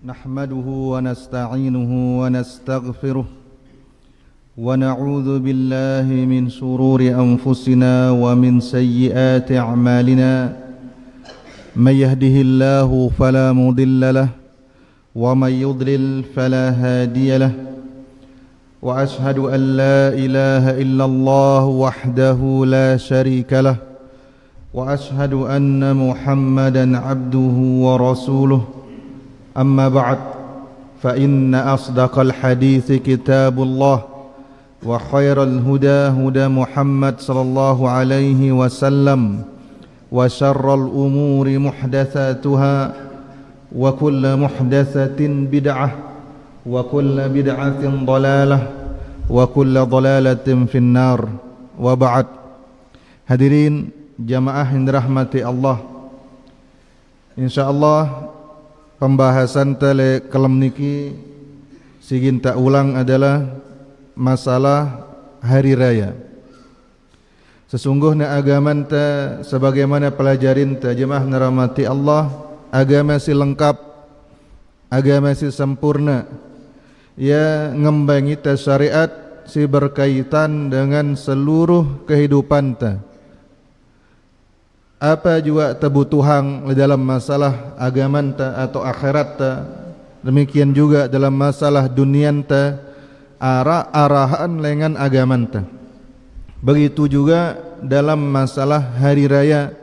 نحمده ونستعينه ونستغفره ونعوذ بالله من شرور أنفسنا ومن سيئات أعمالنا من يهده الله فلا مضل له ومن يضلل فلا هادي له وأشهد أن لا إله إلا الله وحده لا شريك له وأشهد أن محمدا عبده ورسوله أما بعد فإن أصدق الحديث كتاب الله وخير الهدى هدى محمد صلى الله عليه وسلم وشر الأمور محدثاتها وكل محدثة بدعة وكل بدعة ضلالة وكل ضلالة في النار وبعد. Hadirin jamaah yang dirahmati Allah, insyaallah pembahasan tele kelem niki sigin tak ulang adalah masalah hari raya. Sesungguhnya agama ta sebagaimana pelajarin ta jemaah nirahmati Allah, agama si lengkap, agama si sempurna. Ya ngembangi ta syariat si berkaitan dengan seluruh kehidupan ta. Apa juga kebutuhan dalam masalah agama ta atau akhirat ta, demikian juga dalam masalah dunia ta, arahan lengan agama ta. Begitu juga dalam masalah hari raya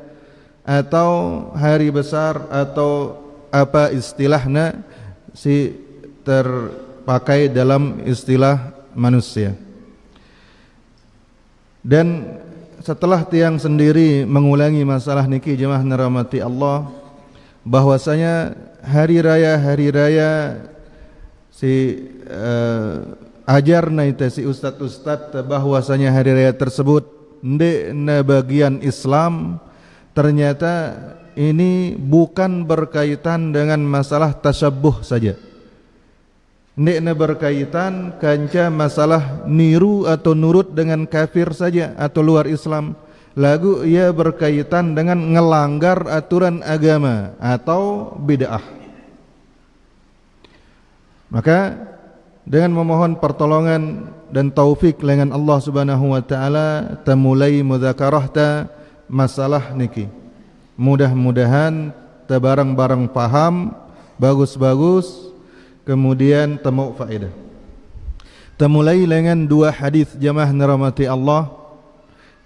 atau hari besar atau apa istilahnya si terpakai dalam istilah manusia. Dan setelah tiang sendiri mengulangi masalah niki jemaah nirahmati Allah, bahwasanya hari raya si ajarna itu si ustad bahwasanya hari raya tersebut ndekna bagian Islam, ternyata ini bukan berkaitan dengan masalah tasyabuh saja. Ndekna berkaitan kanca masalah niru atau nurut dengan kafir saja atau luar Islam. Lagu ia berkaitan dengan ngelanggar aturan agama atau bid'ah. Maka dengan memohon pertolongan dan taufik dengan Allah Subhanahu wa taala temulai mudzakarah ta masalah niki. Mudah-mudahan ta barang-barang paham bagus-bagus, kemudian temu faedah. Temulai dengan dua hadis jamaah nirahmati Allah.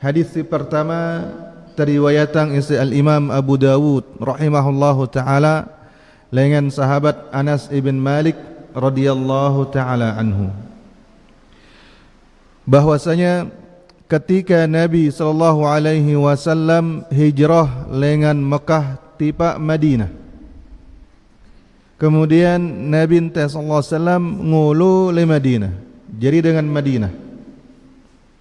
Hadis pertama teriwayatkan isi al-Imam Abu Dawud rahimahullahu taala dengan sahabat Anas ibn Malik radhiyallahu taala anhu, bahwasanya ketika Nabi sallallahu alaihi wasallam hijrah dengan Mekah tiba Madinah, kemudian Nabi sallallahu alaihi wasallam ngulu le Madinah, jadi dengan Madinah,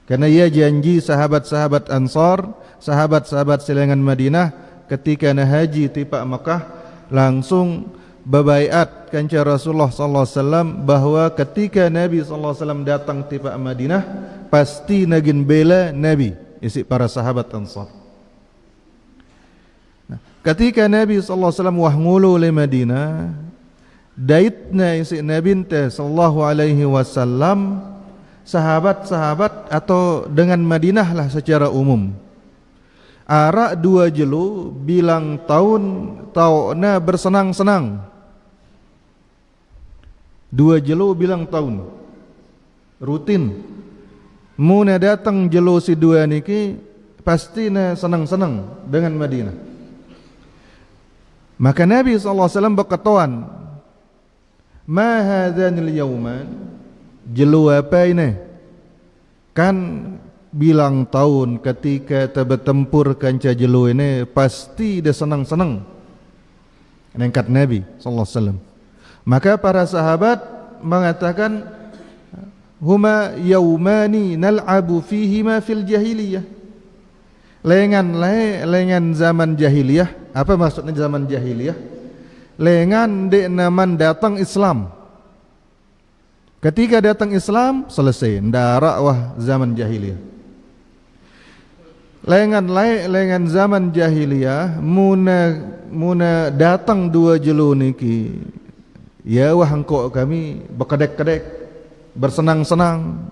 karena ia janji sahabat-sahabat Ansar, sahabat-sahabat selengan Madinah ketika na haji tiba Mekah langsung babaiat kanca Rasulullah sallallahu alaihi wasallam bahwa ketika Nabi sallallahu alaihi wasallam datang tiba Madinah pasti nagin bela Nabi isi para sahabat Ansar. Nah, ketika Nabi sallallahu alaihi wasallam wahngulu le Madinah, daitna isi Nabi sallallahu alaihi wasallam sahabat-sahabat atau dengan Madinah lah secara umum. Arak dua jelu bilang tahunna bersenang-senang. Dua jelu bilang tahun rutin. Muna datang jelu si dua niki pasti na senang-senang dengan Madinah. Maka Nabi SAW berkatakan, ma hadhanil yawman, jelu apa ini? Kan bilang tahun ketika bertempur kanca jelu ini pasti dia senang-senang. Nengkat Nabi SAW. Maka para sahabat mengatakan, huma yaumani nal'abu fihima fil jahiliyah. Lengan zaman jahiliyah. Apa maksudnya zaman jahiliyah? Lengan dek naman datang Islam. Ketika datang Islam selesai, ndarak wah zaman jahiliyah. Lengan zaman jahiliyah muna datang dua jelu niki Ya wah engkau kami berkedek-kedek, bersenang-senang.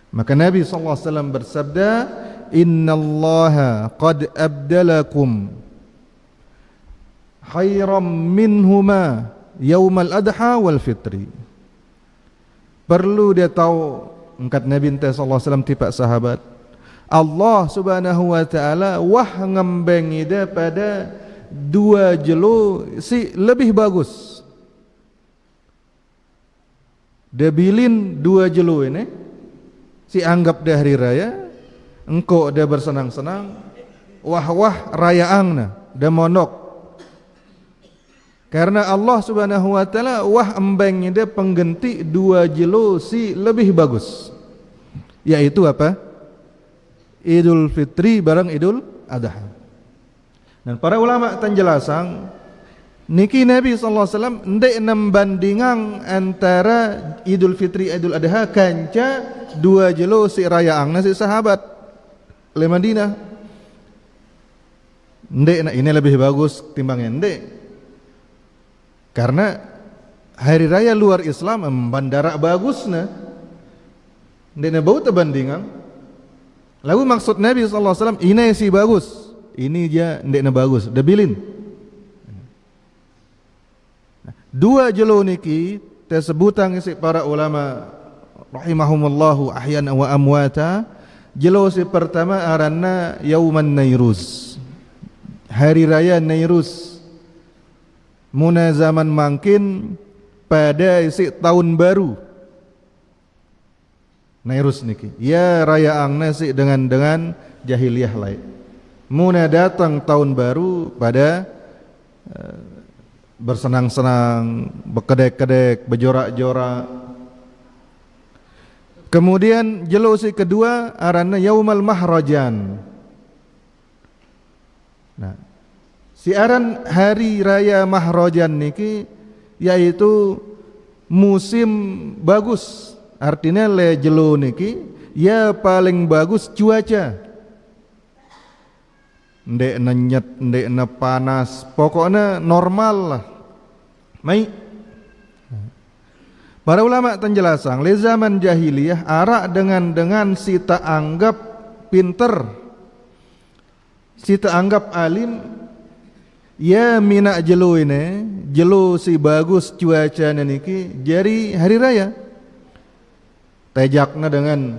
Maka Nabi SAW bersabda, Innallaha qad abdalakum khairam minhuma yaumal adha wal fitri. Perlu dia tahu, angkat Nabi SAW tipak sahabat, Allah Subhanahu wa taala wah ngembengi dia pada dua jelo si lebih bagus. Dia bilin dua jelo ini, si anggap dia hari raya, engkau dia bersenang-senang, wah-wah rayaangna, dia monok. Karena Allah Subhanahu wa taala wah embengnya dia pengganti dua jelo si lebih bagus. Yaitu apa? Idul Fitri bareng Idul Adha. Dan para ulama tenjelasang niki Nabi sallallahu alaihi wasallam ndek nembandingang antara Idul Fitri Idul Adha kanca dua jelo si rayaangna si sahabat le Madinah. Ndek ini lebih bagus timbangnya ndek. Karena hari raya luar Islam bandara bagusna ndek bau terbandingan. Lalu maksud Nabi sallallahu alaihi wasallam ini si bagus, ini dia ndek bagus, debilin. Dua jelo niki tersebutang isi para ulama rahimahumullahu ahyan wa amwata. Jelo si pertama aranna Yauman Nairuz, hari raya Nairuz. Muna zaman mangkin pada isi tahun baru Nairuz niki. Ya raya angna si dengan jahiliyah lain. Muna datang tahun baru pada bersenang-senang, berkedek-kedek, berjorak-jorak. Kemudian jelo si kedua aranna Yaumal Mahrajan. Nah, siaran hari raya Mahrajan niki yaitu musim bagus. Artinya le jelo niki ya paling bagus cuaca. Ndek nenyet, ndek na panas, pokoknya normal lah. Mai. Para ulama tenjelasang le zaman jahiliyah arak dengan si tak anggap pinter, si tak anggap alim, ya minak jelo ini, jelo si bagus cuaca niki jadi hari raya. Tejakna dengan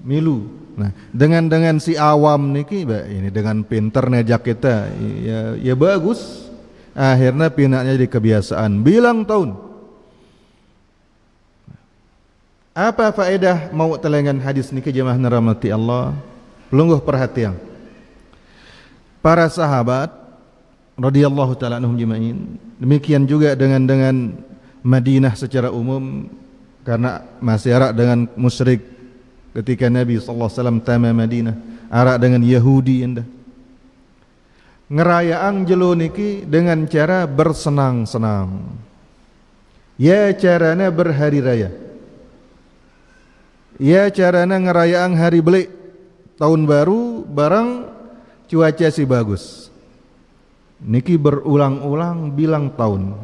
milu. Nah, dengan si awam niki, ini dengan pinter nejak kita, ya bagus. Akhirnya pinaknya jadi kebiasaan. Bilang tahun. Apa faedah mau telengan hadis niki jemaah rahmati Allah? Lungguh perhatian. Para sahabat radhiyallahu taala anhum jema'in, demikian juga dengan Madinah secara umum, karena masih arak dengan musyrik ketika Nabi sallallahu alaihi wasallam tama Madinah, arak dengan Yahudi indah. Ngerayaan jelo niki dengan cara bersenang-senang. Ya carana berhari raya. Ya carana ngerayaan hari belik tahun baru barang cuaca si bagus. Niki berulang-ulang bilang tahun.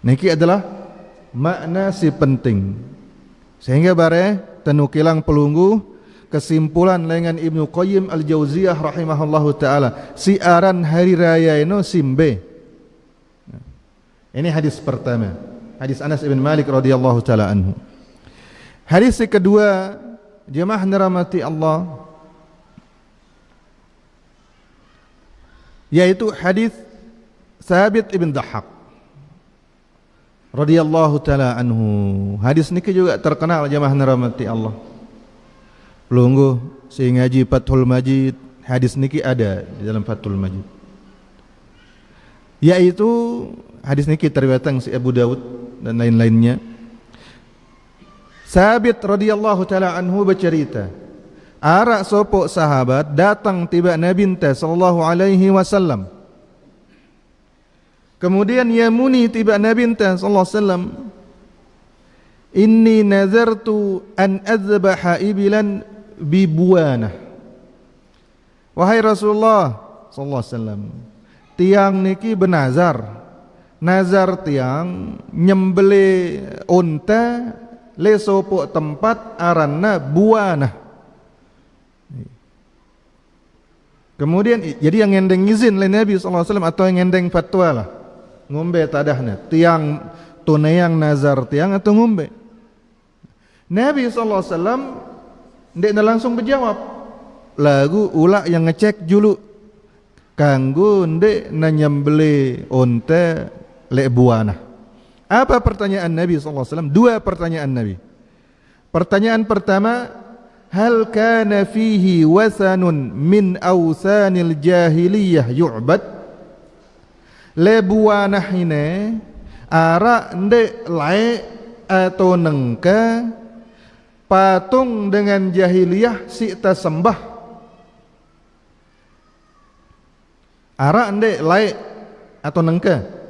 Niki adalah makna si penting. Sehingga bare tenukilang pelunggu kesimpulan lengan Ibnu Qayyim Al-Jauziyah rahimahullahu taala, siaran hari raya ini simbe. Ini hadis pertama, hadis Anas bin Malik radhiyallahu taala anhu. Hadis kedua, jemaah dirahmati Allah, yaitu hadis Thabit ibn Dahhak radhiyallahu taala anhu. Hadis niki juga terkenal jemaah dirahmati Allah. Pelungguh si ngaji Fathul Majid, hadis niki ada di dalam Fathul Majid. Yaitu hadis niki terwetang si Abu Dawud dan lain-lainnya. Thabit radhiyallahu taala anhu bercerita, arak sopok sahabat datang tiba Nabi sallallahu alaihi wasallam. Kemudian ya muni tiba Nabi sallallahu alaihi wasallam, inni nazartu an azbaha ibilan bibuana. Wahai Rasulullah sallallahu alaihi wasallam, tiang niki benazar. Nazar tiang nyembeli unta le sopok tempat aranna buana. Kemudian jadi yang ngendeng izin le Nabi sallallahu alaihi wasallam atau yang ngendeng fatwa lah. Ngombe tadahna tiang tunayang nazar tiang atau ngombe. Nabi sallallahu alaihi wasallam ndek langsung berjawab. Lagu ulak yang ngecek dulu kanggo ndek nyembeli unta le buana. Apa pertanyaan Nabi sallallahu alaihi wasallam? Dua pertanyaan Nabi. Pertanyaan pertama, hal kana fihi wasanun min awsanil jahiliyah yu'bad? Le buana ini ara ndek lae atau nengka patung dengan jahiliyah si sembah. Ara ndek lae atau nengka.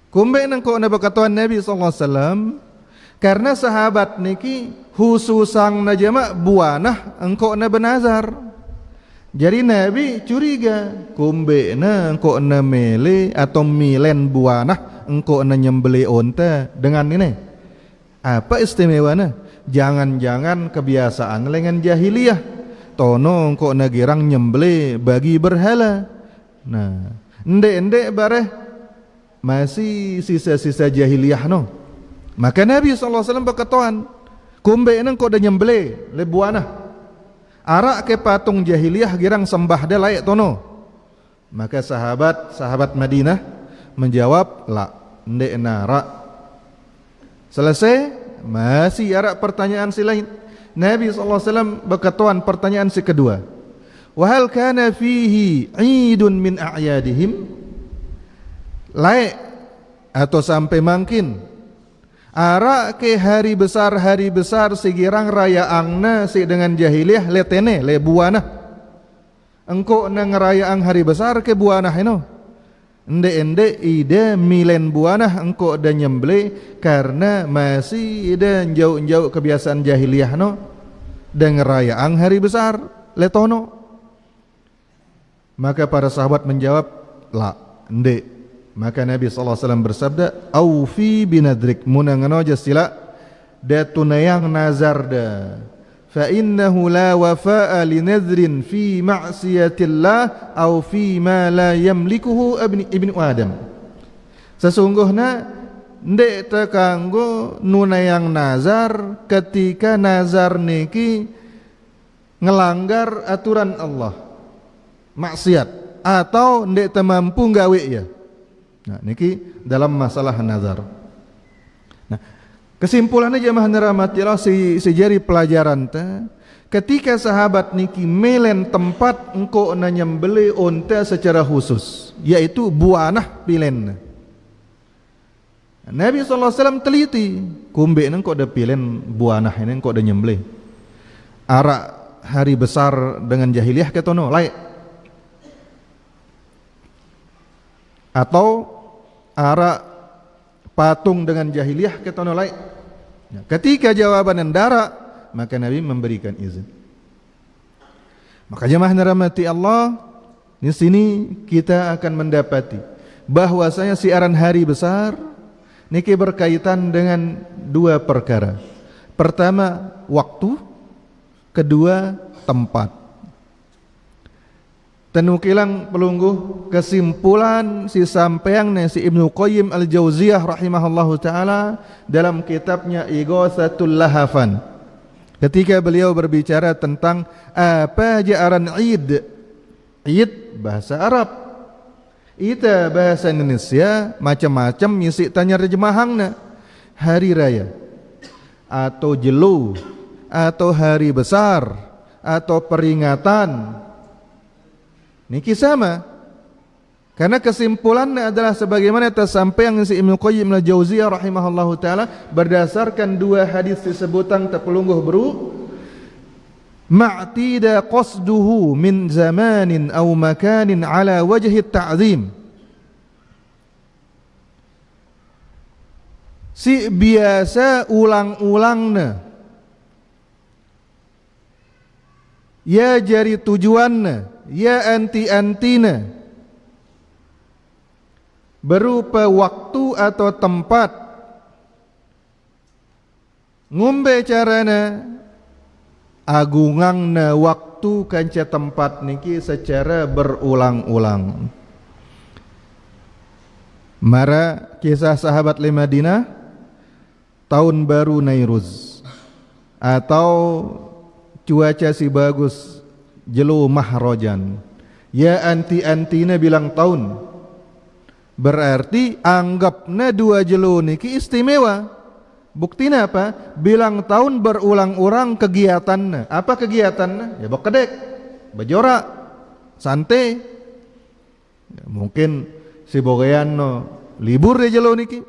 Kumbe nengko na bakatuan Nabi sallallahu alaihi wasallam karena sahabat niki hususang najama buanah engko na benazar. Jadi Nabi curiga kumbe na engko na mele atau milen buanah engko na nyembeli unta dengan ini. Apa istimewana? Jangan-jangan kebiasaan lengan jahiliyah. Tono engko na girang nyembeli bagi berhala. Nah, ndek-ndek bareh masih sisa-sisa jahiliyah no. Maka Nabi SAW berkatakan kumbe nang kau dah nyembeli lebuana arak ke patung jahiliyah girang sembah dia layak tono. Maka sahabat Madinah menjawab la ndek narak. Selesai masih arak pertanyaan si lain. Nabi SAW berkatakan pertanyaan si kedua, wahal kana fihi idun min a'yadihim? Laik atau sampai mungkin ara ke hari besar segirang raya angna si dengan jahiliyah letene le buana engko nang rayaan hari besar ke buana ino ende ide milen buana engko da nyembeli karena masih ide jauh kebiasaan jahiliyah no dengan rayaan hari besar letono. Maka para sahabat menjawab la ende. Maka Nabi sallallahu alaihi wasallam bersabda, "Aufi binadrik munangano jasila da tunayang nazar da. Fa innahu la wafa'a li nadrin fi ma'siyatillah aw fi ma la yamlikuhu ibnu Adam." Sesungguhnya ndek tekanggo nunayang nazar ketika nazar niki ngelanggar aturan Allah, maksiat atau ndek temampu gawe ya. Nah, niki dalam masalah nazar. Nah, kesimpulannya jemaah nerahmati Allah sejari pelajaran ta, ketika sahabat niki melen tempat engko na nyembeli unta secara khusus, yaitu buanah pilen. Nabi SAW teliti, kumbe engko da pilen buanah ini engko da nyembeli. Arak hari besar dengan jahiliyah ketono laik. Atau ara patung dengan jahiliyah ketono lain. Ketika jawaban endara, maka Nabi memberikan izin. Maka jemaah dirahmati Allah, di sini kita akan mendapati bahwasanya siaran hari besar niki berkaitan dengan dua perkara. Pertama, waktu, kedua, tempat. Tenukilang pelungguh kesimpulan si sampeang si Ibnu Qayyim Al-Jauziyah rahimahullahu taala dalam kitabnya Ighatsatul Lahafan. Ketika beliau berbicara tentang apa ajaran Id. Id bahasa Arab. Ita bahasa Indonesia macam-macam ngisi tanya terjemahangna. Hari raya atau jelu atau hari besar atau peringatan. Niki sama. Karena kesimpulannya adalah sebagaimana tersampaian si Ibnu Qayyim Al-Jauziyah rahimahullahu taala berdasarkan dua hadis disebutan terpelungguh beru ma'tida qasduhu min zamanin aw makanin ala wajhi ta'zim. Si biasa ulang-ulangna ya jari tujuanna ya anti-antina, berupa waktu atau tempat. Ngumbe carana agungangna waktu kanca tempat niki secara berulang-ulang. Mara kisah sahabat di Madinah tahun baru Nairuz atau cuaca si bagus jelu mahrojan, ya anti-antina bilang tahun, berarti anggapna dua jelu niki istimewa. Buktinya apa? Bilang tahun berulang-ulang kegiatannya. Apa kegiatannya? Ya bekedek, bejora, santai. Ya, mungkin si bogean no libur deh jelo niki.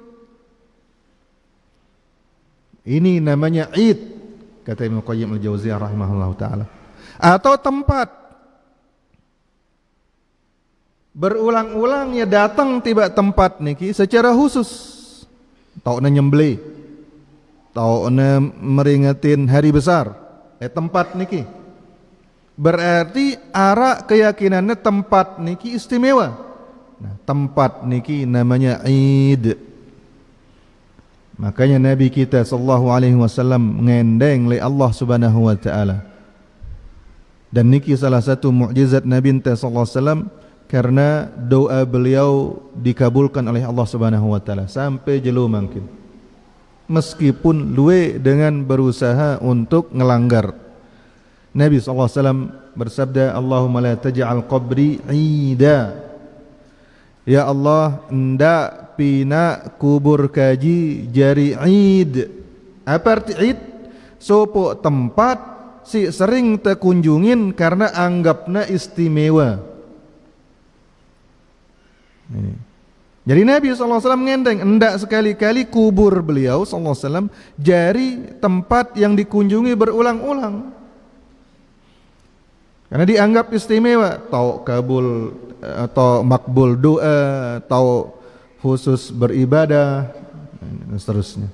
Ini namanya Id, kata Ibnu Qayyim al-Jauziyah rahimahullah taala. Atau tempat berulang-ulang ya datang tiba tempat niki secara khusus. Tau na nyembeli, tau na meringetin hari besar. Tempat niki berarti ara keyakinannya tempat niki istimewa. Nah, tempat niki namanya Id. Makanya Nabi kita sallallahu alaihi wasallam ngendeng le Allah Subhanahu wa taala. Dan niki salah satu mukjizat Nabi sallallahu alaihi wasallam karena doa beliau dikabulkan oleh Allah Subhanahu wa taala sampai jelu mungkin. Meskipun luwe dengan berusaha untuk ngelanggar. Nabi sallallahu alaihi wasallam bersabda, "Allahumma la taj'al qabri 'ida." Ya Allah, ndak pina kubur kaji jari Id. Apa arti Id? Sopo tempat si sering terkunjungin karena anggapna istimewa. Ini. Jadi Nabi SAW ngendeng, ndak sekali-kali kubur beliau SAW jari tempat yang dikunjungi berulang-ulang. Karena dianggap istimewa, tau kabul atau makbul doa, atau khusus beribadah dan seterusnya.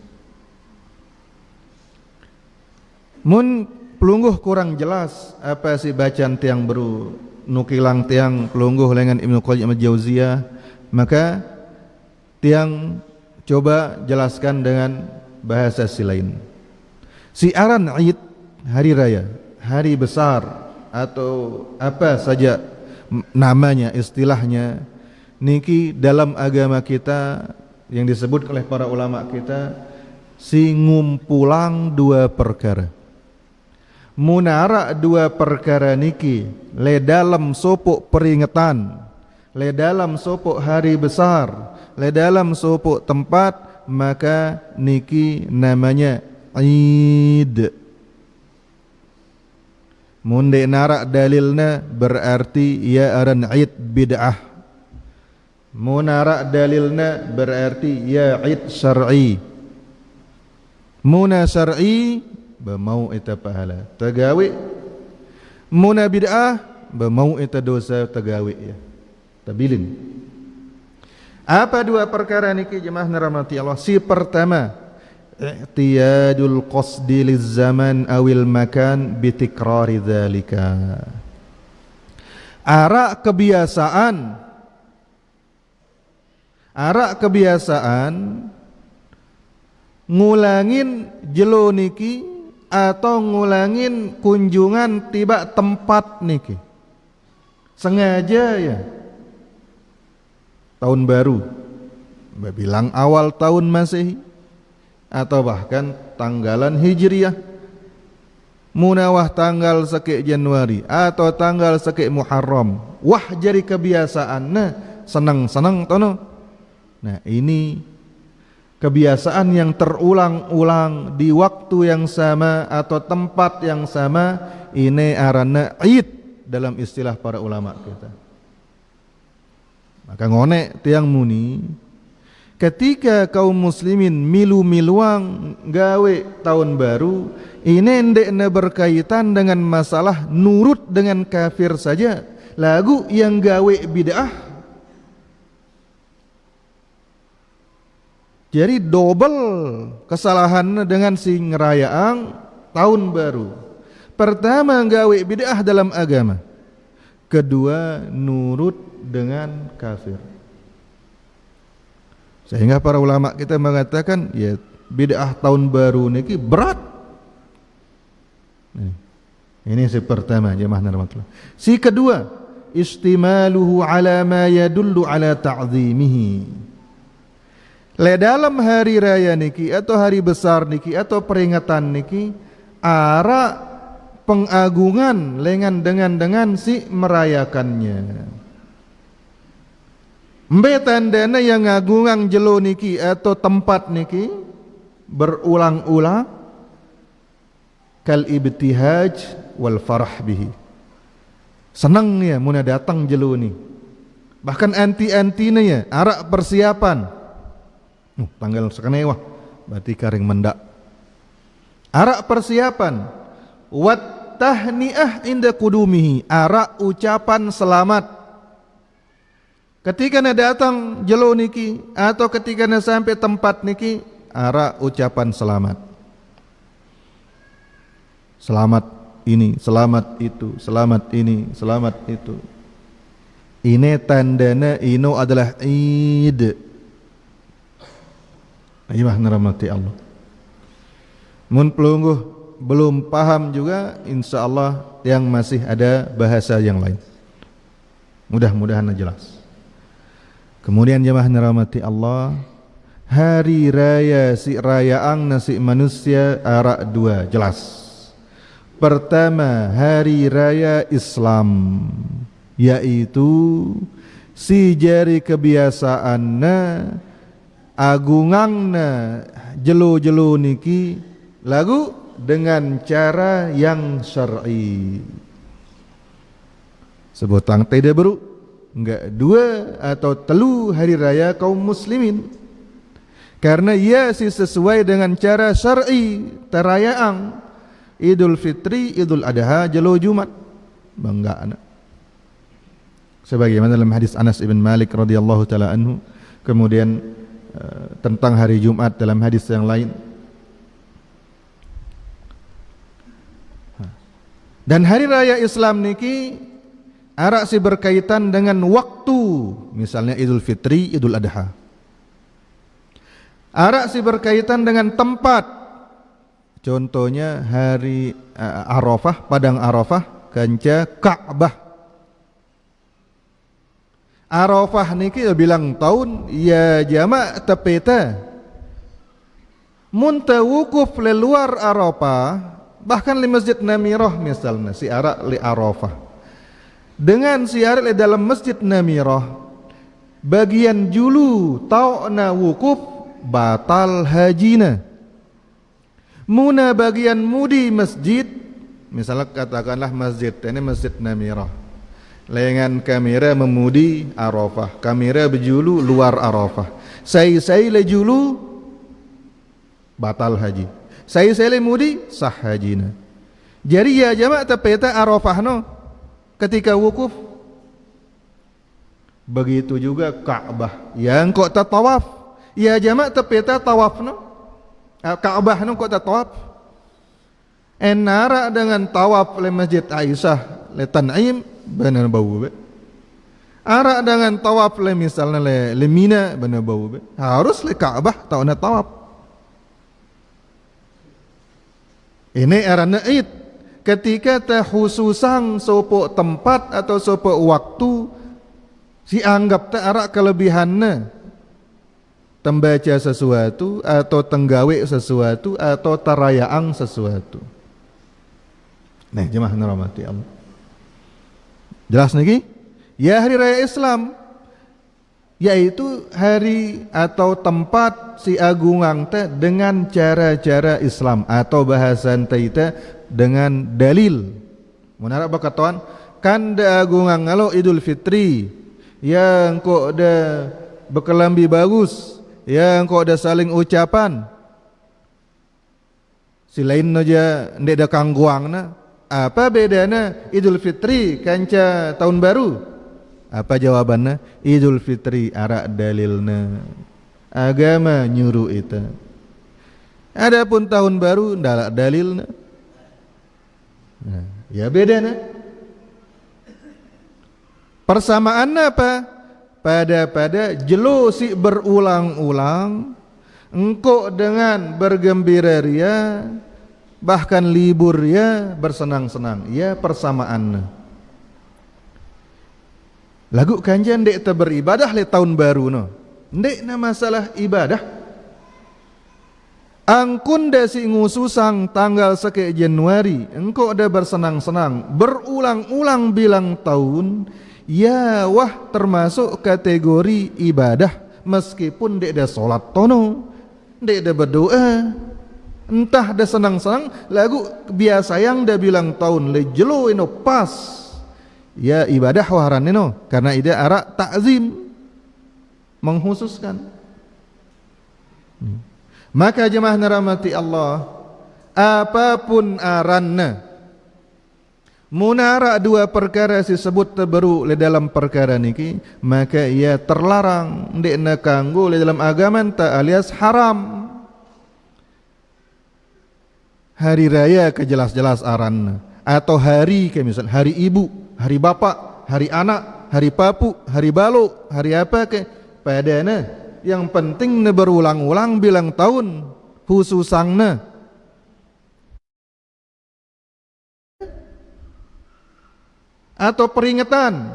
Mun pelungguh kurang jelas apa sih bacaan tiang baru nukilang tiang pelungguh lengan Ibnu Qayyim al-Jauziyah, maka tiang coba jelaskan dengan bahasa si lain. Siaran Id, hari raya, hari besar atau apa saja namanya, istilahnya niki dalam agama kita yang disebut oleh para ulama kita si ngumpulang dua perkara. Munara dua perkara niki le dalam sopok peringatan, le dalam sopok hari besar, le dalam sopok tempat, maka niki namanya Id. Munde narak dalilna berarti ya aran Id bid'ah. Munarak dalilna berarti ya Id syar'i. Muna syar'i bemau ita pahala tagawi. Muna bid'ah bemau ita dosa tagawi ya. Tabilin. Apa dua perkara niki jemaah rahmati Allah? Si pertama, i'tiyadul qasdi liz-zaman awil makan bitikrari dzalika. Arak kebiasaan ngulangin jelo niki atau ngulangin kunjungan tiba tempat niki. Sengaja ya. Tahun baru, bilang awal tahun Masehi atau bahkan tanggalan Hijriyah, munawah tanggal sekek Januari atau tanggal sekek Muharram, wah jadi kebiasaan, nah senang-senang tono. Nah ini kebiasaan yang terulang-ulang di waktu yang sama atau tempat yang sama, ini arana Id dalam istilah para ulama kita. Maka ngone tiang muni, ketika kaum muslimin milu-miluang gawe tahun baru, ini ndekna berkaitan dengan masalah nurut dengan kafir saja, lagu yang gawe bid'ah. Jadi double kesalahan dengan si ngerayaan tahun baru. Pertama gawe bid'ah dalam agama, kedua nurut dengan kafir. Sehingga para ulama kita mengatakan ya bid'ah tahun baru niki berat. Ini si pertama jemaah rahmatullah. Si kedua, istimaluhu ala ma yadullu ala ta'zimihi. Le dalam hari raya niki atau hari besar niki atau peringatan niki ara pengagungan dengan si merayakannya. Mbe tandana yang ngagungang jelo niki atau tempat niki berulang-ulang kal ibtihaj wal farah bihi. Senang ya muna datang jelo ni. Bahkan anti-antina ya arak persiapan. Tanggal sekanewah berarti karing mendak. Arak persiapan wat tahniah inda kudumihi, arak ucapan selamat. Ketika na datang jelo niki atau ketika na sampai tempat niki arak ucapan selamat. Selamat ini, selamat itu, selamat ini, selamat itu. Ini tandana ino adalah Id. Ayuh rahmati Allah. Mun pelungguh belum paham juga, insya Allah yang masih ada bahasa yang lain. Mudah-mudahan jelas. Kemudian jemaah rahmati Allah, hari raya si rayaang nasi manusia arak dua jelas. Pertama hari raya Islam, yaitu si jari kebiasaanna agungangna jelo-jelo niki lagu dengan cara yang syar'i. Sebutang tidak beru, enggak dua atau telu hari raya kaum muslimin. Karena ia si sesuai dengan cara syar'i terayaan Idul Fitri, Idul Adha, jelo Jumat. Bangga anak. Sebagaimana dalam hadis Anas ibn Malik radhiyallahu taala anhu, kemudian tentang hari Jumat dalam hadis yang lain. Dan hari raya Islam niki arak si berkaitan dengan waktu, misalnya Idul Fitri, Idul Adha. Arak si berkaitan dengan tempat, contohnya hari Arafah, padang Arafah, kanca Ka'bah. Arafah niki bilang tahun ya jama' tepeta. Munta wukuf le luar Arafah, bahkan di Masjid Namirah misalnya si arak li Arafah. Dengan si arak li dalam Masjid Namirah, bagian julu ta'na wukuf batal hajina. Muna bagian mudi masjid, misalnya katakanlah masjid ini Masjid Namirah. Lengan kamera memudi Arafah, kamera berjulu luar Arafah. Saya le julu batal haji. Saya le mudi sah hajina. Jadi ya jama' tapeta Arafah no ketika wukuf. Begitu juga Ka'bah yang kok tatawaf. Ya jama' tapeta tawaf no. Ka'bah no kok tatawaf. Enara dengan tawaf le Masjid Aisyah le Tan'im benar bau be. Ara dengan tawaf le misalnya le Mina benar bau be. Harus le Ka'bah tau na tawaf. Ini arana Id. Ketika teh khususan sopo tempat atau sopo waktu si anggap teh ara kelebihanna tembaca sesuatu atau tenggawe sesuatu atau terayaang sesuatu. Nah, jemaah rahmati Allah. Jelas niki? Ya hari raya Islam, yaitu hari atau tempat si agungang teh dengan cara-cara Islam atau bahasan teh dengan dalil. Menara bakatuan kan da agungang ngalo Idul Fitri yang kok da berkelambi bagus, yang kok da saling ucapan. Si lain aja ndek da kangguangna. Apa bedanya Idul Fitri kanca tahun baru? Apa jawabannya? Idul Fitri arak dalilna. Agama nyuruh itu. Adapun tahun baru ndak dalilna. Nah, ya bedanya. Persamaan apa? Pada jelo si berulang-ulang engkau dengan bergembira ria, bahkan libur ya bersenang-senang, ya persamaan. Lagu kanjan dek ta beribadah le tahun baru no, dek na masalah ibadah. Angkun da si ngususang tanggal seke Januari, engkau ada bersenang-senang, berulang-ulang bilang tahun, ya wah termasuk kategori ibadah, meskipun dek da solat tono, dek da berdoa, entah da senang-senang, lagu biasa yang da bilang tahun le jelo ino pas, ya ibadah waharan ino, karena ida arak takzim, menghususkan. Maka jemaah narahmati Allah, apapun aranna, munara dua perkara disebut terberu le dalam perkara niki, maka ia terlarang ndek na kanggo le dalam agama ta alias haram. Hari raya kejelas-jelas aranna, atau hari kayak misal hari ibu, hari bapak, hari anak, hari papu, hari balo, hari apa ke padana, yang penting ne berulang-ulang bilang tahun khususangna. Atau peringatan,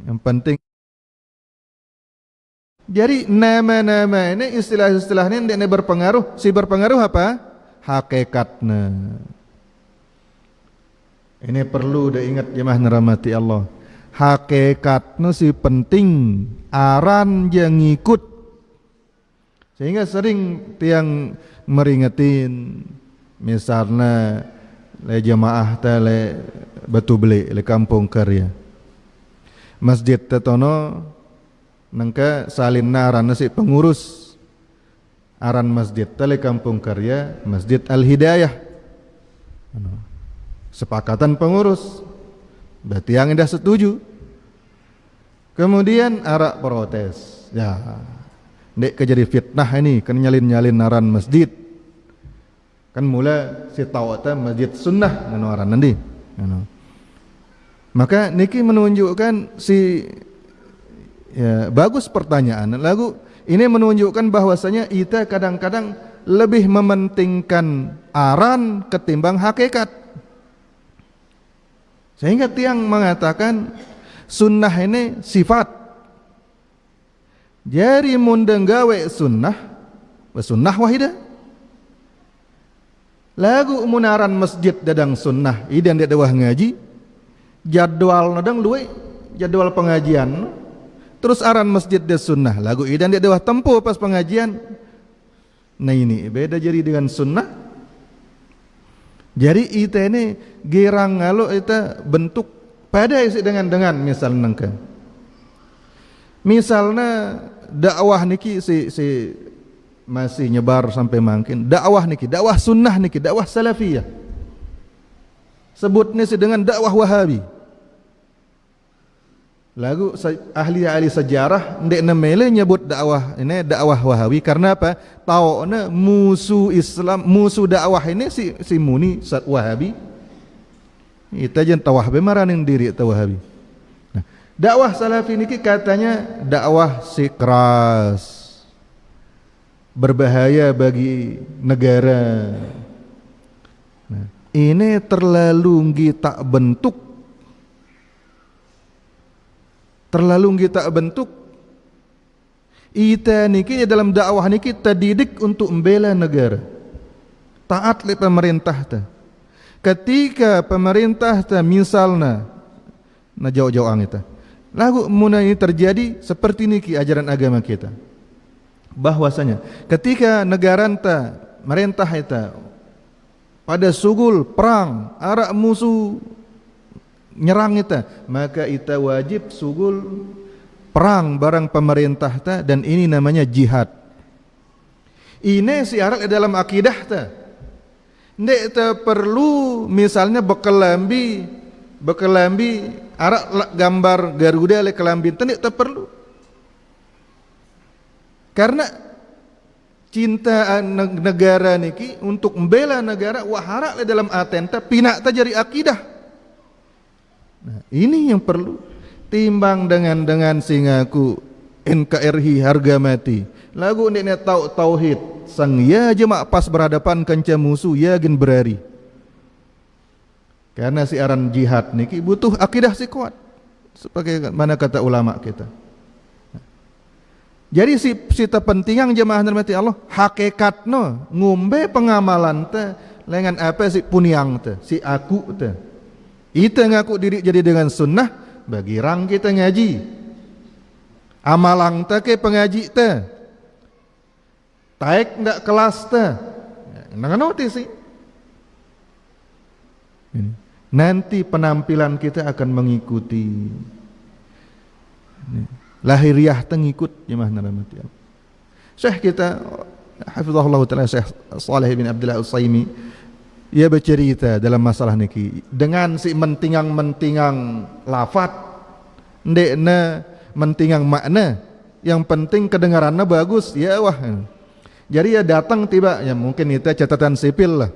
yang penting. Jadi nama-nama ini, istilah-istilah ini tidak berpengaruh. Si berpengaruh apa? Hakikatnya. Ini perlu diingat jemaah nerahmati Allah. Hakikatnya si penting, aran yang ngikut. Sehingga sering tiang meringetin, misalnya le jemaah le batu beli le kampung karya. Masjid tetono nangka salin aran si pengurus aran masjid le kampung karya, Masjid Al-Hidayah. Sepakatan pengurus, berarti yang dah setuju. Kemudian arak protes, ya, dek kejadi fitnah ini, kan nyalin aran masjid, kan mula si tawata masjid sunnah ngano aran nanti, maka niki menunjukkan si, ya, bagus pertanyaan. Lagu ini menunjukkan bahwasanya kita kadang-kadang lebih mementingkan aran ketimbang hakikat. Sehingga tiang mengatakan sunnah ini sifat. Jari mundeng gawe sunnah, sunnah wahidah. Lagu munaran masjid dadang sunnah, idan dia dawah ngaji, jadwal nadang luwe, jadwal pengajian. Terus aran masjid dia sunnah, lagu idan dia dawah tempuh pas pengajian. Nah ini beda jadi dengan sunnah. Jadi ita ini girang ngalo ita bentuk pada isi dengan misalnya nangka. Misalnya dakwah niki si masih nyebar sampai makin dakwah niki, dakwah sunnah niki, dakwah salafiyah. Sebutnya dengan dakwah Wahabi. Lagu ahli sejarah ndek nemele nyebut dakwah ini dakwah Wahabi karena apa? Tahu musuh Islam, musuh dakwah ini si muni Wahabi. Ita jen tawah bemaranin diri ta Wahabi. Nah, dakwah salafi niki katanya dakwah si keras, berbahaya bagi negara. Nah, ini terlalu tak bentuk. Terlalu kita bentuk. Ita niki dalam dakwah niki terdidik untuk membela negara, taat le pemerintah ta. Ketika pemerintah ta misalnya na jauh-jauh kita, lagu mulai terjadi seperti niki ajaran agama kita, bahwasanya ketika negara ta merintah kita pada sugul perang arak musuh nyerang kita, maka kita wajib sugul perang barang pemerintah ta, dan ini namanya jihad. Ini siarat dalam akidah ta. Ndek ta perlu misalnya bekelambi arak gambar Garuda le kelambi, ndek ta perlu. Karena cinta negara niki untuk membela negara waharak le dalam atenta pinak ta jadi akidah. Nah, ini yang perlu timbang dengan singaku NKRI harga mati. Lagu ni tahu tauhid sang ya jema pas berhadapan kanca musuh ya gen berari. Karena si aran jihad niki butuh akidah si kuat. Sebagai mana kata ulama kita. Jadi si terpentingan jemaah hormati Allah hakikatno ngumbe pengamalan teh lengan apa si puniang teh si aku teh. Ita ngaku diri jadi dengan sunnah bagi rang kita ngaji. Amalang teh ke pengaji teh. Taek ndak kelas teh. Nangan sih. Nanti penampilan kita akan mengikuti lahiriah tengikut jemaah rahmati Allah. Syekh kita hafizahullah taala Syekh Shalih bin Abdullah Utsaimin ia bercerita dalam masalah niki dengan si mentingang lafaz ndekna mentingang makna yang penting kedengarannya bagus ya wah. Jadi ya datang tiba ya mungkin itu catatan sipil lah.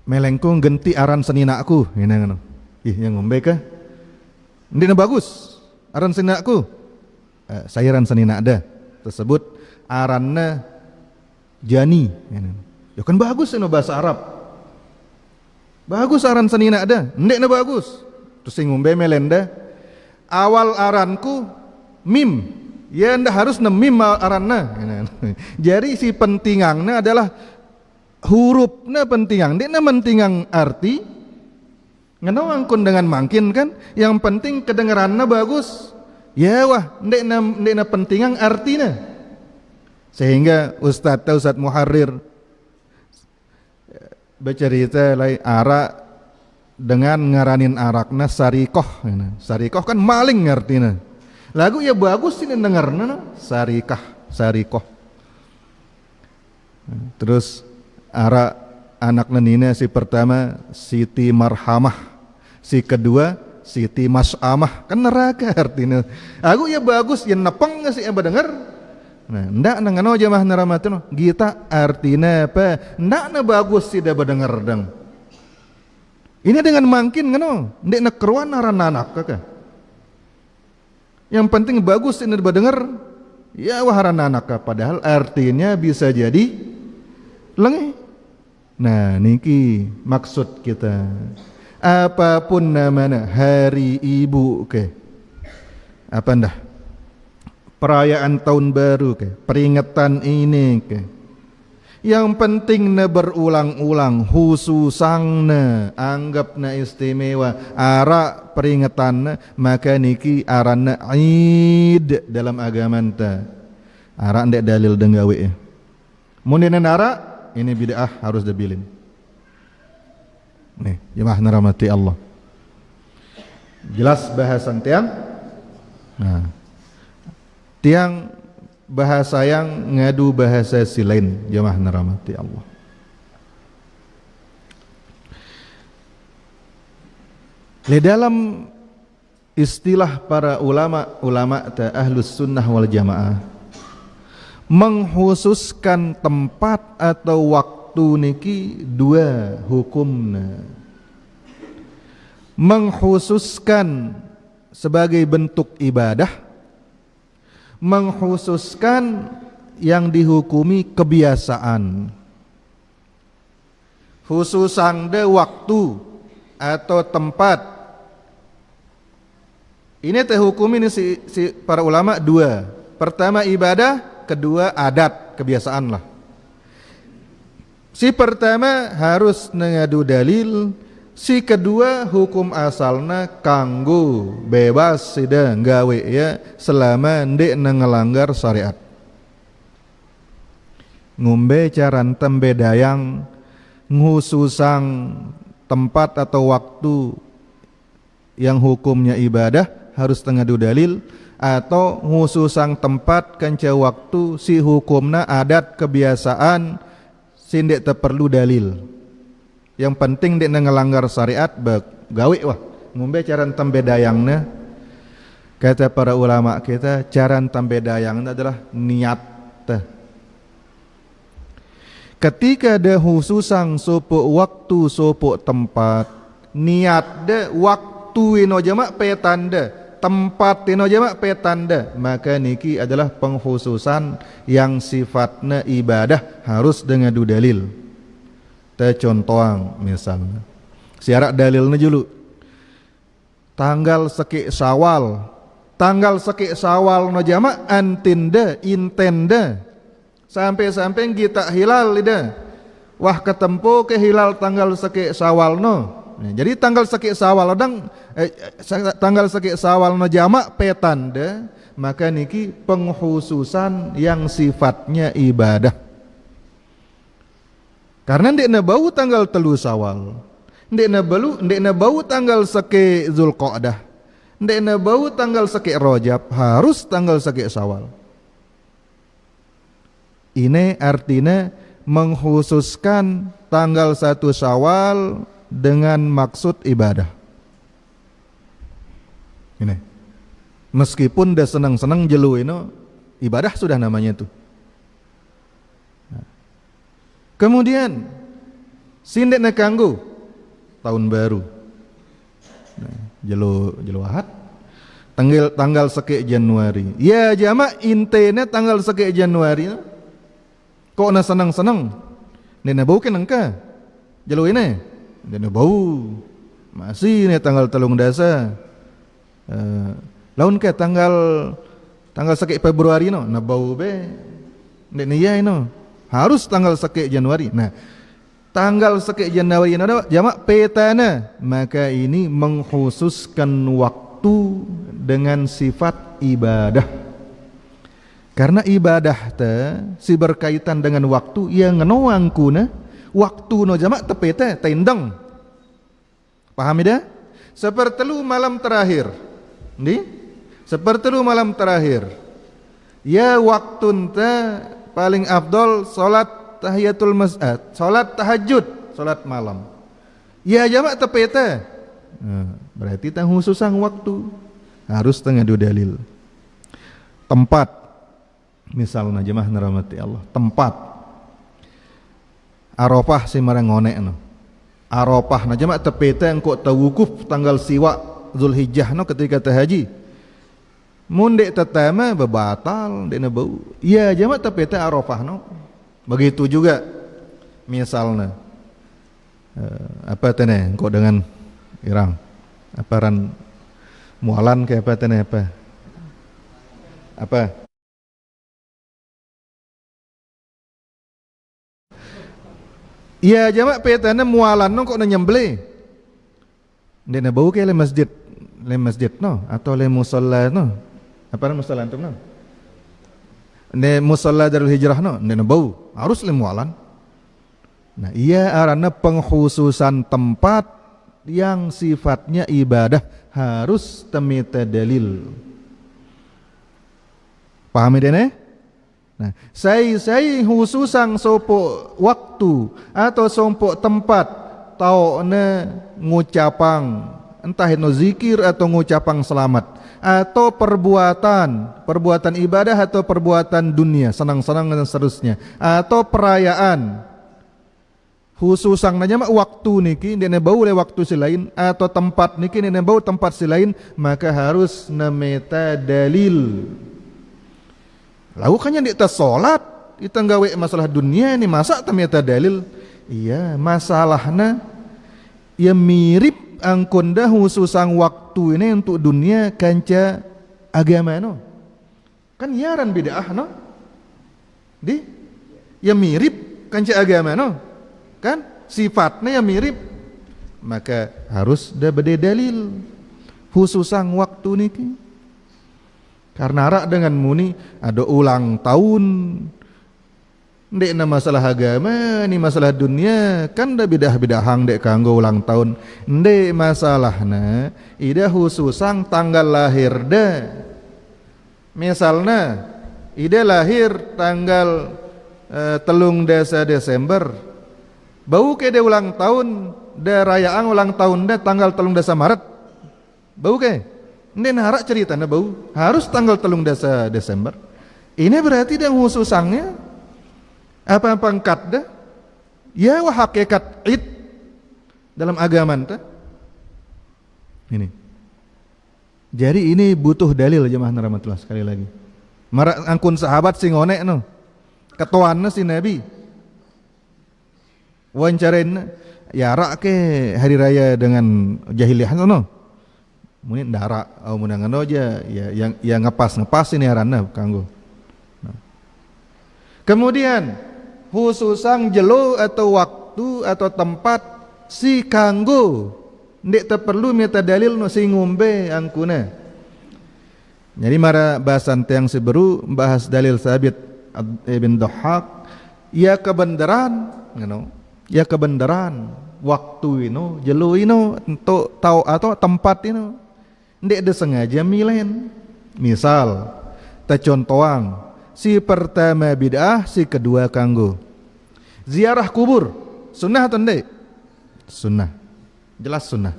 Melengku genti aran seninaku ini ngono. Ih yang ngombe kah? Ndina bagus aran seninaku. Saya aran senina ada tersebut aranna Jani. Ya kan bagus ini bahasa Arab. Bagus aran senina ada, ndekna bagus. Terus sing ngombe melenda awal aranku mim. Ya ndak harus mim aranna. Jadi si pentingangna adalah hurufnya pentingang, dia mentingang arti, ngano angkun dengan mangkin kan, yang penting kedengarannya bagus, ya wah, dia pentingang artinya, sehingga Ustadz Muharrir bercerita lai arak dengan ngaranin arakna sarikoh, sarikoh kan maling artinya, lagu ya bagus ini dengarnya, sarikoh, terus arak anak nenina si pertama Siti Marhamah, si kedua Siti Mas'amah, kan neraka artinya. Aku ya bagus ya nepeng sih yang berdengar. Nah, ndak nangano jamaah naramatun gita artinya apa? Ndak na bagus sih dah berdengar dang. Ini dengan mangkin ngano, ndak na keruan aran anak kakak. Yang penting bagus ini berdengar. Ya waharan anak padahal artinya bisa jadi lengi. Nah niki maksud kita apapun namanya hari ibu ke apa ndah perayaan tahun baru ke peringatan ini ke yang penting na berulang-ulang khususangna anggapna istimewa ara peringatan maka niki aranna Id dalam agama ta ara ndek dalil denggawe mun ara ini bid'ah harus dabilin. Nih, jemaah rahmati Allah. Jelas bahasan tiang. Nah, tiang bahasa yang ngadu bahasa si lain, jemaah rahmati Allah. Di dalam istilah para ulama ahlus sunnah wal jamaah menghususkan tempat atau waktu niki dua hukumna. Menghususkan sebagai bentuk ibadah, menghususkan yang dihukumi kebiasaan. Khususan de waktu atau tempat. Ini terhukumi ini si para ulama dua. Pertama ibadah, kedua adat kebiasaan lah. Si pertama harus ngadu dalil, si kedua hukum asalna kanggo bebas sida gawe ya selama ndek ngelanggar syariat. Ngombe caran tembe dayang ngususang tempat atau waktu yang hukumnya ibadah harus ngadu dalil, atau khususang tempat kanca waktu si hukumna adat kebiasaan sindek terperlu dalil. Yang penting dek ngelanggar syariat gawe wah ngombe caran tembe dayangna. Kata para ulama kita caran tembe dayangna adalah niat teh. Ketika ada khususang sopo waktu sopo tempat niat de, waktu ino jamak petanda, tempat ino jamak petanda, maka niki adalah pengkhususan yang sifatnya ibadah harus dengan du dalil. Te contohang misalnya siarak dalilnya dulu tanggal seki Syawal, tanggal seki Syawal no jamak antinda intenda sampai kita hilal ida wah ketempo ke hilal tanggal seki Syawal no. Jadi tanggal seki Syawal tanggal seki Syawal no jamak petanda, maka niki pengkhususan yang sifatnya ibadah. Karena ndekna bau tanggal 3 Syawal, ndekna bau tanggal seki Zulqa'dah, ndekna bau tanggal seki Rajab, harus tanggal seki Syawal. Ini artinya mengkhususkan tanggal 1 Syawal dengan maksud ibadah. Ini meskipun dah senang-senang jelu ini ibadah sudah namanya itu. Kemudian sindet na kanggo tahun baru. Jelu ahad tanggal seki Januari. Ya jamak intene tanggal seki Januari. Kok na senang-senang? Nena bau ke nangka? Jelu ini. Nena bau. Masih ni tanggal 3 dasa. Laun ke tanggal seki Februari no, na bau be. Nena iya ino. Harus tanggal seki Januari. Nah, tanggal seki Januari ini ada jamak petana, maka ini mengkhususkan waktu dengan sifat ibadah. Karena ibadah si berkaitan dengan waktu yang ngenoangkuna waktu no jamak tepeta tendang. Paham dah? Sepertelu malam terakhir. Nih, sepertelu malam terakhir. Ya waktu paling afdol salat tahiyatul masjid, salat tahajud, salat malam. Ya jamak tepeta. Berarti tang khususan waktu harus tengah dua dalil. Tempat, misalnya jemaah rahmati Allah, tempat. Arafah si marang ngonek no. Arafah na jamak tepeta engko tawukuf tanggal siwa Zulhijjah no ketika tahaji. Mundek tetama bebatal dena bau. Iya jamak tepeta Arafah no. Begitu juga misalnya apa tene kok dengan irang aparan mualan kayak apa tene apa iya jamak petana mualan no kok nyembelih dena bau kayak le masjid no atau le musalla no apa musalla antum no ne musalla Darul Hijrah no ne bau harus limualan. Nah iya arana pengkhususan tempat yang sifatnya ibadah harus temita dalil. Paham ini? Nah saya khususan sopo waktu atau sopo tempat tau ne ngucapang entah itu zikir atau ngucapang selamat atau perbuatan ibadah atau perbuatan dunia senang-senang dan seterusnya atau perayaan khususan nanya waktu niki dene bau le waktu silain atau tempat niki dene bau tempat silain maka harus nameta dalil. Lalu kan yang kita salat kita nggawe masalah dunia ini masa tameta dalil. Iya masalahnya ya mirip angkonda khususan waktu ini untuk dunia kanca agama no. Kan yaran bid'ah no. Di ya mirip kanca agama no. Kan sifatnya ya mirip. Maka harus da bede dalil khususan waktu niki. Karena rak dengan muni ada ulang tahun ndek na masalah agama ni masalah dunia kan da bidah-bidahang dek kanggo ulang tahun ndek masalahna ida khususan tanggal lahir da misalna ida lahir tanggal 3 Desember bau ke de ulang tahun da rayaan ulang tahun da tanggal 3 Maret bau ke ndek narak ceritana bau harus tanggal 3 Desember ini berarti da khususannya apa pangkat dah? Ya wah hakikat id dalam agama anta. Ini. Jadi ini butuh dalil jemaah rahmatullah sekali lagi. Mara angkun sahabat sing ngonek no. Ketuanna si Nabi. Wawancarain ya rak ke hari raya dengan jahiliyah no. Mungkin darak au munangan aja ya yang ngepas ini aranna kanggo. Nah. Kemudian khususang jelo atau waktu atau tempat si kanggo ndek teu perlu meta dalil no si ngombe angkuna. Jadi mara bahasan yang seberu bahas dalil sabit Ibn Dhahhak ya kebenaran ngono. Ya kebenaran waktu ini jelo ini untuk tahu atau tempat ini ndek ada sengaja milen. Misal ta contohang si pertama bid'ah, si kedua kanggo ziarah kubur. Sunnah atau ndek? Sunnah. Jelas sunnah.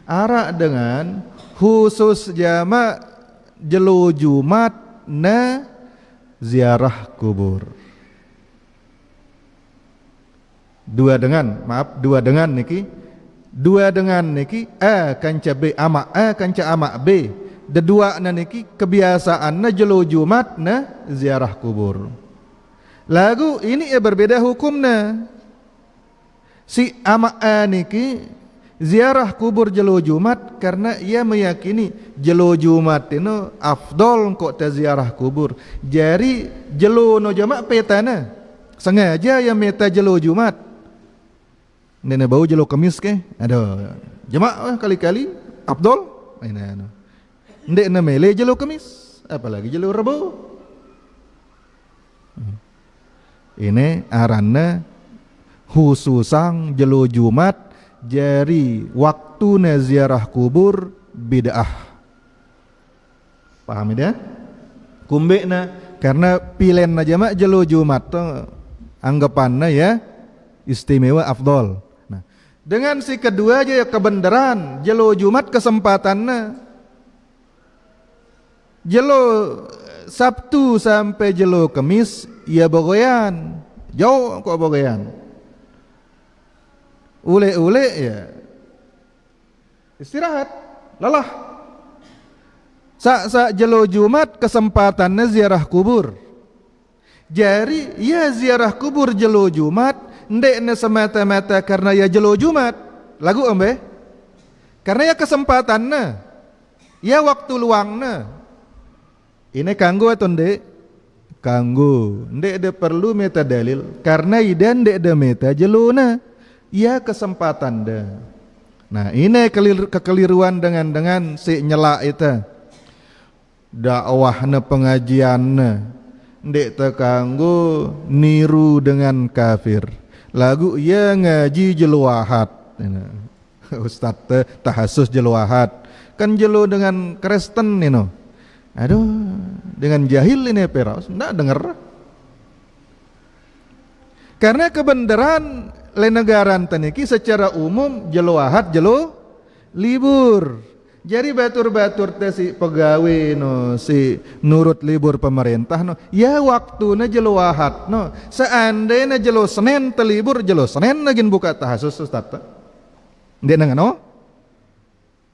Arak dengan khusus jama jelo Jumat na ziarah kubur. Dua dengan niki kanca B ama kanca ama B dedua na niki kebiasaan na jelo Jumat na ziarah kubur. Lagu ini berbeda hukumnya. Si ama niki ziarah kubur jelo Jumat karena ia meyakini jelo Jumat itu afdol kok ta ziarah kubur. Jadi jelo no jamak petana sengaja ya meta jelo Jumat. Nene bau jelo Kamis ke? Aduh, jamak kali-kali afdol. Ina. Ndek na mele jelo Kamis, apalagi jelo Rabu. Ini aranna khususang jelo Jumat jari waktu na ziarah kubur bid'ah. Paham ya? Kumbe na karena pilen na jamak jelo Jumat to anggapanna ya istimewa afdol. Nah, dengan si kedua aja ya kebenaran jelo Jumat kesempatanna jelo Sabtu sampai jelo Kamis ya bogoyan jauh kok bogoyan ule ya istirahat lelah sa jelo Jumat kesempatannya ziarah kubur jari ya ziarah kubur jelo Jumat ndekna semata-mata karena ya jelo Jumat lagu ombe karena ya kesempatannya ya waktu luangnya ini kanggo atau ndek kanggo ndek ada perlu meta dalil karena idan ndek ada meta jelona ya kesempatan dah. Nah ini kekeliruan dengan si nyela itu dakwahna pengajianna ndek teu kanggo niru dengan kafir lagu ya ngaji jelo Ahad Ustaz tahasus jelo Ahad kan jelo dengan Kristen ini aduh dengan jahil ini peros ndak denger karena kebenaran le negara taniki secara umum jelo Ahad jelo libur. Jadi batur-batur teh si pegawai no si nurut libur pemerintah no ya waktuna jelo Ahad no seandainya jelo Senin telibur jelo Senin lagi buka tahasus Ustaz. Ndek nang no?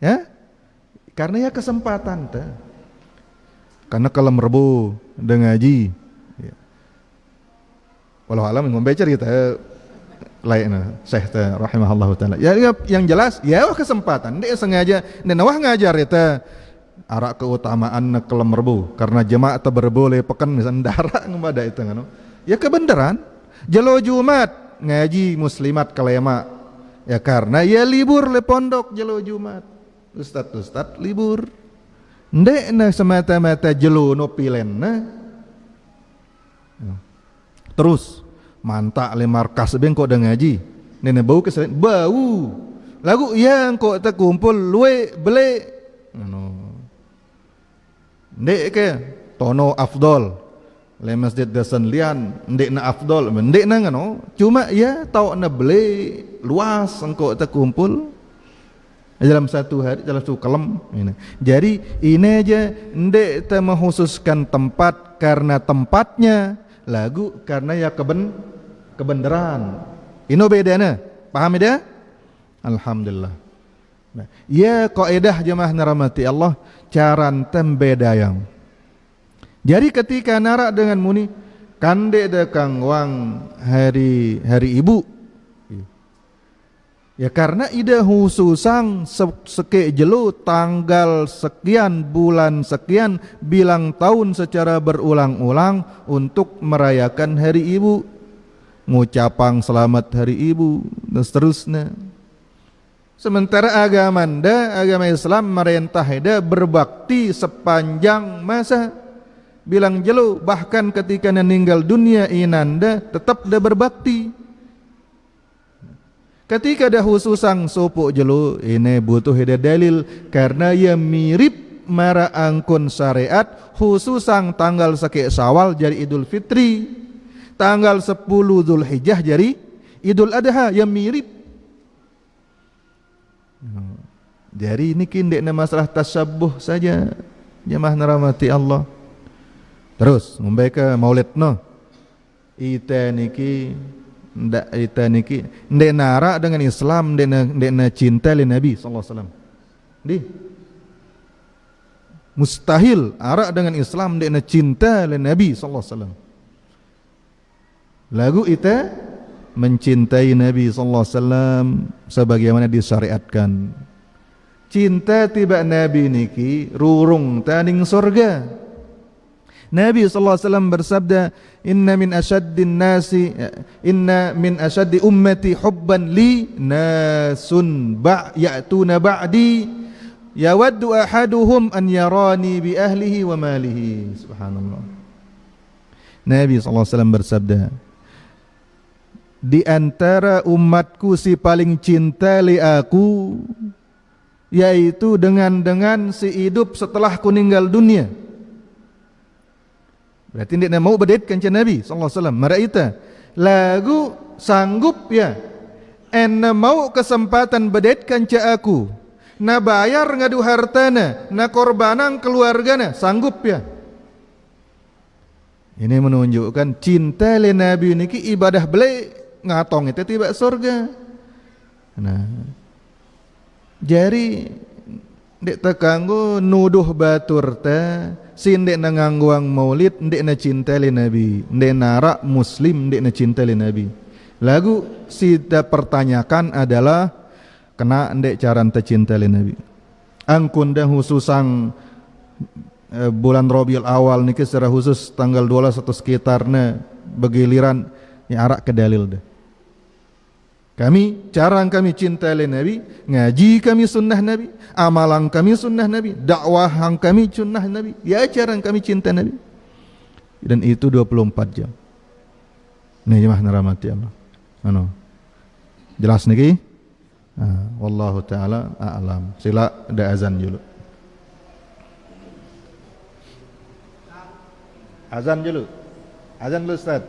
Ya? Karena ya kesempatan teh. Karena kalau Rebo dengan ngaji. Ya. Walau alam ngombe cerita lainnya Syekh rahimahullah taala. Ya yang jelas ya kesempatan dia sengaja nenawah ngajar eta arak keutamaan kelem Rebo karena jemaah teu berboleh pekan misalnya darak ngembada itu kan. Ya kebenaran jelo Jumat ngaji muslimat kalema ya karena ya libur le pondok jelo Jumat. Ustaz libur. Ndek na semata-mata jelo no pilenna. Terus mantak le markas ben kok dah ngaji. Nenek bau kesalahan bau. Lagu yang kok tak kumpul luwe bele. No. Ndek ke tono afdol. Le masjid dasan lian ndek na afdol, ndek na ngano. Cuma ya tau na bele luas engkau tak kumpul. Dalam satu hari, dalam satu kelem ini. Jadi ini aja ndek kita mengkhususkan tempat karena tempatnya, lagu karena ya kebenaran. Ini bedanya, paham ya? Alhamdulillah. Nah, ya kaidah jemaah narahmati Allah caran tembedayang. Jadi ketika narak dengan muni kande dekang wang hari ibu, ya karena ida khususang seke jelu tanggal sekian bulan sekian bilang tahun secara berulang-ulang untuk merayakan hari ibu, ngucapang selamat hari ibu dan seterusnya. Sementara agama Islam merintah ida berbakti sepanjang masa, bilang jelu bahkan ketika meninggal dunia inanda tetap dah berbakti. Ketika dah khususang sopok jelu ini butuh ida dalil karena ia mirip mara angkun syariat khususang tanggal sekek Syawal jadi Idul Fitri, tanggal 10 Zulhijjah jadi Idul Adha yang mirip. Jadi ini kindekna masalah tasyabuh saja jemaah narahmati Allah. Terus membaca maulid no. Ita niki ndak nara dengan Islam, ndak cinta li Nabi sallallahu alaihi wasallam. Mustahil arak dengan Islam ndak cinta li Nabi sallallahu alaihi wasallam. Lagu ita mencintai Nabi sallallahu alaihi wasallam sebagaimana disyariatkan. Cinta tiba Nabi niki rurung taning surga. Nabi sallallahu alaihi wasallam bersabda, inna min ashaddi ummati hubban li nasun ya'tuna ba'di yawaddu ahaduhum an yarani bi ahlihi wa malihi. Subhanallah. Nabi sallallahu alaihi wasallam bersabda, di antara umatku si paling cinta li aku yaitu dengan si hidup setelah ku ninggal dunia. Berarti dia mau bedetkan ke Nabi sallallahu alaihi wasallam. Maraita lagu sanggup ya ena mau kesempatan bedetkan ke aku, na bayar ngadu hartana, na korbanang keluargana, sanggup ya. Ini menunjukkan cinta le Nabi niki ibadah beli ngatong itu tiba surga. Nah, jadi dek tekanggo nuduh batur ta sin dek nangangguang maulid dek na cinta li Nabi, dek narak muslim dek na cinta li Nabi. Lagu sida pertanyakan adalah kena dek caran ta cinta li Nabi. Angkun dah khususang bulan Rabiul Awal niki secara khusus tanggal 12 atau sekitarnya begiliran ya arak ke dalil dah. Kami cinta li Nabi, ngaji kami sunnah Nabi, amalan kami sunnah Nabi, dakwah kami sunnah Nabi, ya cara kami cinta Nabi. Dan itu 24 jam. Ini jemaah narahmati Allah. Jelas niki? Wallahu taala a'lam. Sila ada azan dulu. Azan dulu. Azan dulu Ustaz.